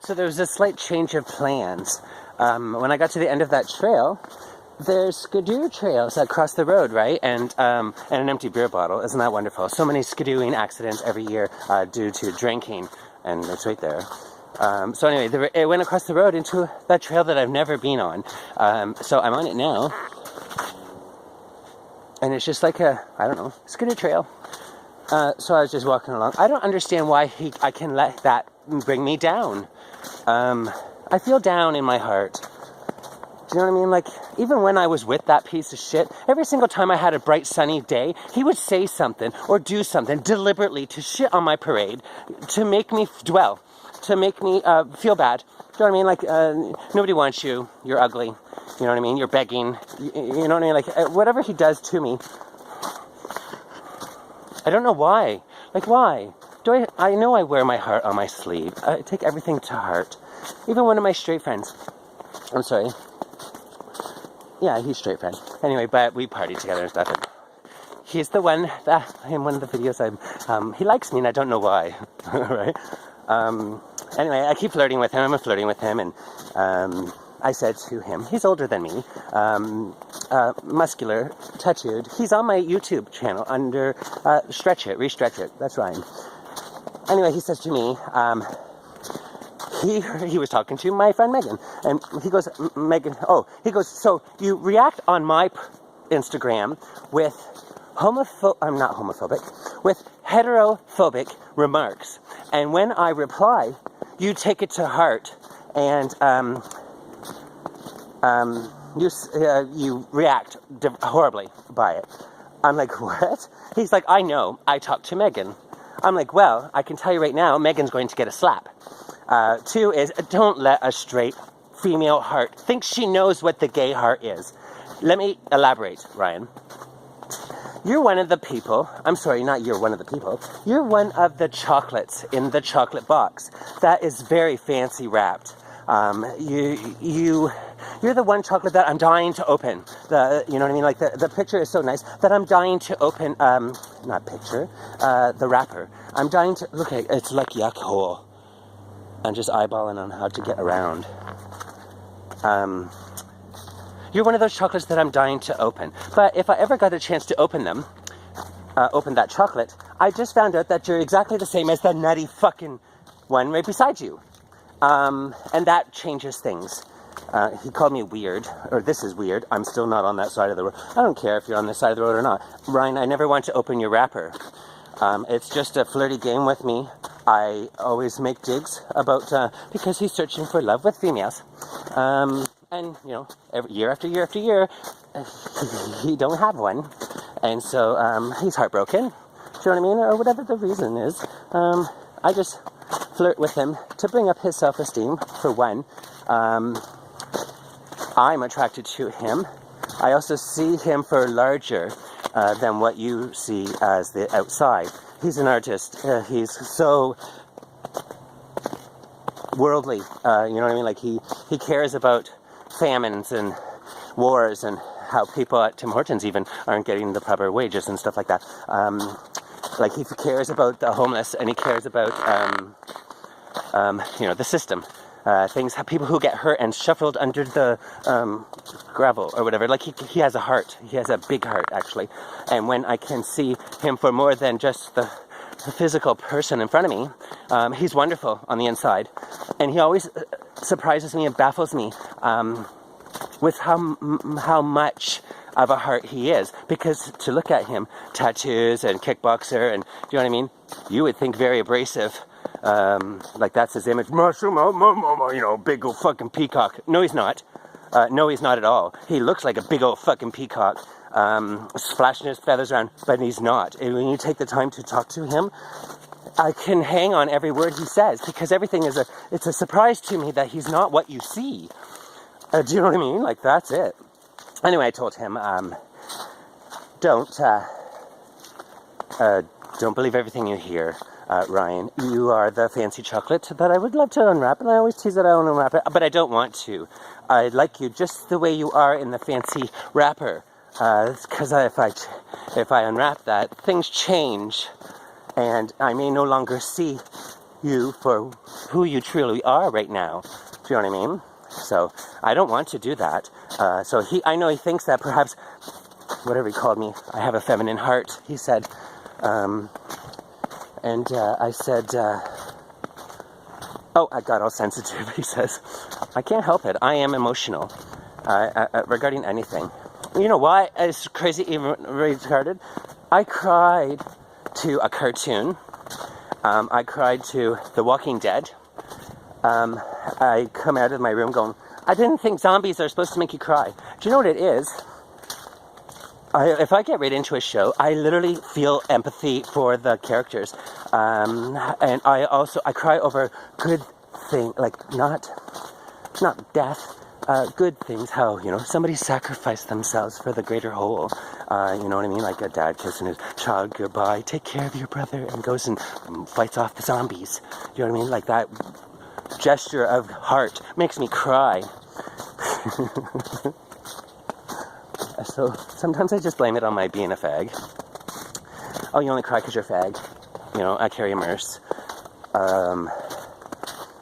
So there was a slight change of plans. When I got to the end of that trail, there's skidoo trails across the road, right? And an empty beer bottle. Isn't that wonderful? So many skidooing accidents every year due to drinking, and it's right there. So anyway, it went across the road into that trail that I've never been on. So I'm on it now. And it's just like a, I don't know, skidoo trail. So I was just walking along. I don't understand why I can let that bring me down. I feel down in my heart. Do you know what I mean? Like, even when I was with that piece of shit, every single time I had a bright sunny day, he would say something or do something deliberately to shit on my parade, to make me dwell, to make me feel bad. Do you know what I mean? Like, nobody wants you, you're ugly, you know what I mean? You're begging, you know what I mean? Like, whatever he does to me, I don't know why. Like, why? I know I wear my heart on my sleeve. I take everything to heart. Even one of my straight friends. I'm sorry. Yeah, he's straight friend. Anyway, but we party together and stuff. And he's the one that, in one of the videos, he likes me and I don't know why. Right? Anyway, I keep flirting with him. I'm flirting with him. And I said to him, he's older than me, muscular, tattooed. He's on my YouTube channel under Stretch It, Restretch It. That's Ryan. Anyway, he says to me, he was talking to my friend Megan, and he goes, so you react on my Instagram with with heterophobic remarks, and when I reply, you take it to heart, and you react horribly by it. I'm like, what? He's like, I know, I talked to Megan. I'm like, well, I can tell you right now, Megan's going to get a slap. 2 is, don't let a straight female heart think she knows what the gay heart is. Let me elaborate, Ryan. You're one of the people, I'm sorry, not you're one of the people, you're one of the chocolates in the chocolate box that is very fancy wrapped. You're the one chocolate that I'm dying to open. You know what I mean? Like, the picture is so nice that I'm dying to open, the wrapper. I'm dying to, look at it, it's like yuck hole. I'm just eyeballing on how to get around. You're one of those chocolates that I'm dying to open. But if I ever got a chance to open that chocolate, I just found out that you're exactly the same as the nutty fucking one right beside you. And that changes things. He called me weird, or this is weird. I'm still not on that side of the road. I don't care if you're on this side of the road or not. Ryan, I never want to open your wrapper. It's just a flirty game with me. I always make digs about, because he's searching for love with females. And, you know, year after year after year, he don't have one. And so, he's heartbroken. Do you know what I mean? Or whatever the reason is. I just flirt with him to bring up his self-esteem, for one. I'm attracted to him. I also see him for larger than what you see as the outside. He's an artist. He's so worldly. You know what I mean? Like, he cares about famines and wars and how people at Tim Hortons even aren't getting the proper wages and stuff like that. Like, he cares about the homeless, and he cares about, you know, the system. People who get hurt and shuffled under the gravel or whatever. Like, he has a heart. He has a big heart, actually. And when I can see him for more than just the physical person in front of me, he's wonderful on the inside. And he always surprises me and baffles me with how much of a heart he is. Because to look at him, tattoos and kickboxer, and do you know what I mean? You would think very abrasive. Like, that's his image. You know, big old fucking peacock. No, he's not. No, he's not at all. He looks like a big old fucking peacock, splashing his feathers around, but he's not. And when you take the time to talk to him, I can hang on every word he says, because everything it's a surprise to me that he's not what you see. Do you know what I mean? Like, that's it. Anyway, I told him, don't believe everything you hear. Ryan, you are the fancy chocolate that I would love to unwrap, and I always tease that I want to unwrap it, but I don't want to. I like you just the way you are in the fancy wrapper, because if I unwrap that, things change, and I may no longer see you for who you truly are right now. Do you know what I mean? So I don't want to do that. So I know he thinks that perhaps, whatever he called me, I have a feminine heart, he said. And I said, oh, I got all sensitive, he says. I can't help it. I am emotional regarding anything. You know why it's crazy, even retarded? I cried to a cartoon. I cried to The Walking Dead. I come out of my room going, I didn't think zombies are supposed to make you cry. Do you know what it is? If I get right into a show, I literally feel empathy for the characters. And I cry over good things, like not death, good things, how, you know, somebody sacrificed themselves for the greater whole. You know what I mean? Like a dad kissing his child goodbye, take care of your brother, and goes and fights off the zombies. You know what I mean? Like that gesture of heart makes me cry. So sometimes I just blame it on my being a fag. Oh, you only cry because you're a fag. You know, I carry a merce.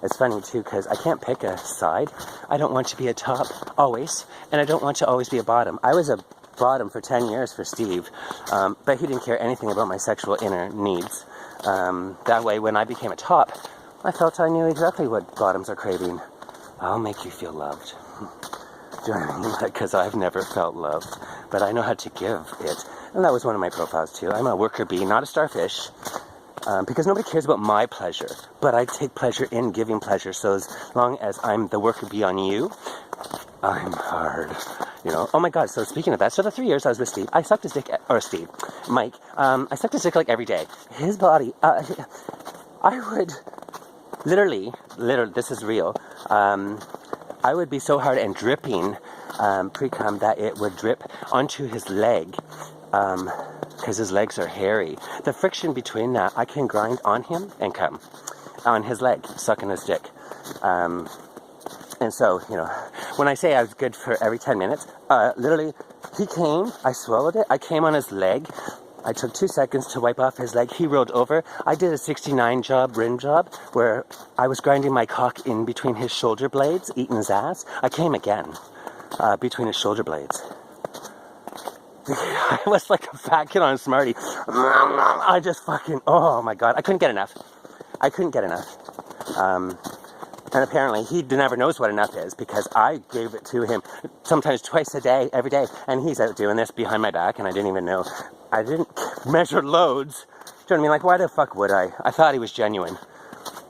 It's funny too because I can't pick a side. I don't want to be a top always, and I don't want to always be a bottom. I was a bottom for 10 years for Steve, but he didn't care anything about my sexual inner needs. That way, when I became a top, I felt I knew exactly what bottoms are craving. I'll make you feel loved. Do you know what I mean? Because I've never felt loved, but I know how to give it. And that was one of my profiles too. I'm a worker bee, not a starfish, because nobody cares about my pleasure, but I take pleasure in giving pleasure. So as long as I'm the worker bee on you, I'm hard. You know? Oh my God, so speaking of that, so the 3 years I was with Steve, I sucked his dick, Mike, I sucked his dick like every day. His body, I would literally, this is real, I would be so hard and dripping pre-cum that it would drip onto his leg, because his legs are hairy. The friction between that, I can grind on him and come on his leg, sucking his dick. And so, you know, when I say I was good for every 10 minutes, literally, he came, I swallowed it, I came on his leg, I took 2 seconds to wipe off his leg. He rolled over. I did a 69 rim job, where I was grinding my cock in between his shoulder blades, eating his ass. I came again, between his shoulder blades. I was like a fat kid on a Smartie. I just fucking, oh my God. I couldn't get enough. And apparently he never knows what enough is, because I gave it to him sometimes twice a day, every day. And he's out doing this behind my back, and I didn't even know. I didn't measure loads. Do you know what I mean? Like, why the fuck would I? I thought he was genuine.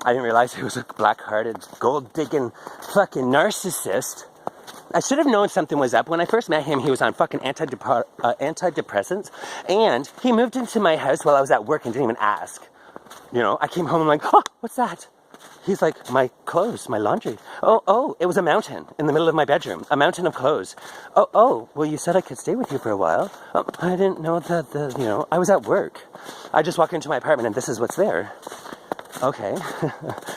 I didn't realize he was a black-hearted, gold-digging fucking narcissist. I should have known something was up. When I first met him, he was on fucking antidepressants. And he moved into my house while I was at work and didn't even ask. You know, I came home and I'm like, oh, what's that? He's like, my clothes, my laundry. Oh, it was a mountain in the middle of my bedroom. A mountain of clothes. Oh, well, you said I could stay with you for a while. I didn't know that, you know, I was at work. I just walked into my apartment and this is what's there. Okay.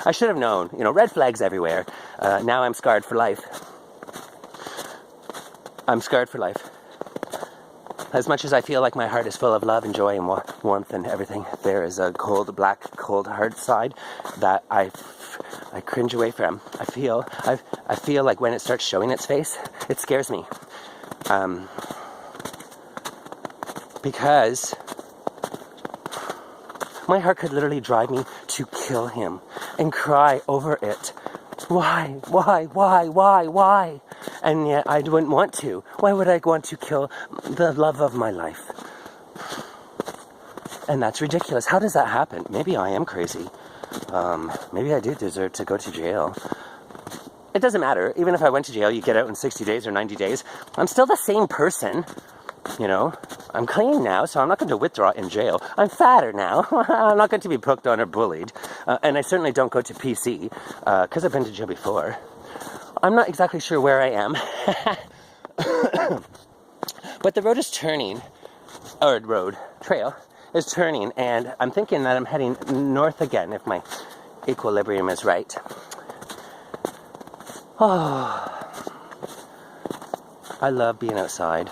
I should have known. You know, red flags everywhere. Now I'm scarred for life. I'm scarred for life. As much as I feel like my heart is full of love and joy and warmth and everything, there is a cold, black, cold, hard side that I cringe away from. I feel like when it starts showing its face, it scares me. Because my heart could literally drive me to kill him and cry over it. Why? And yet I wouldn't want to. Why would I want to kill the love of my life? And that's ridiculous. How does that happen? Maybe I am crazy. Maybe I do deserve to go to jail. It doesn't matter. Even if I went to jail, you get out in 60 days or 90 days. I'm still the same person. You know, I'm clean now, so I'm not going to withdraw in jail. I'm fatter now. I'm not going to be poked on or bullied. And I certainly don't go to PC, because I've been to jail before. I'm not exactly sure where I am. But the road is turning, trail is turning, and I'm thinking that I'm heading north again, if my equilibrium is right. Oh, I love being outside.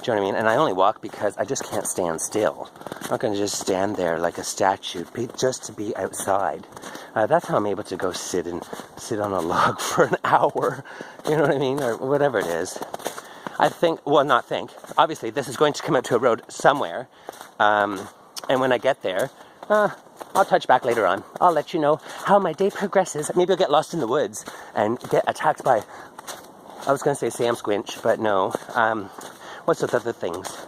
Do you know what I mean? And I only walk because I just can't stand still. not going to just stand there like a statue just to be outside. That's how I'm able to go sit on a log for an hour. You know what I mean? Or whatever it is. Obviously this is going to come out to a road somewhere. And when I get there, I'll touch back later on. I'll let you know how my day progresses. Maybe I'll get lost in the woods and get attacked by, I was going to say Sam Squinch, but no. What's those other things?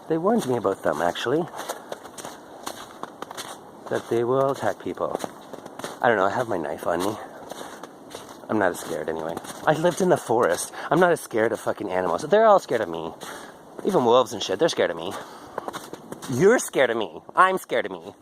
They warned me about them, actually. That they will attack people. I don't know, I have my knife on me. I'm not as scared anyway. I lived in the forest. I'm not as scared of fucking animals. They're all scared of me. Even wolves and shit, they're scared of me. You're scared of me. I'm scared of me.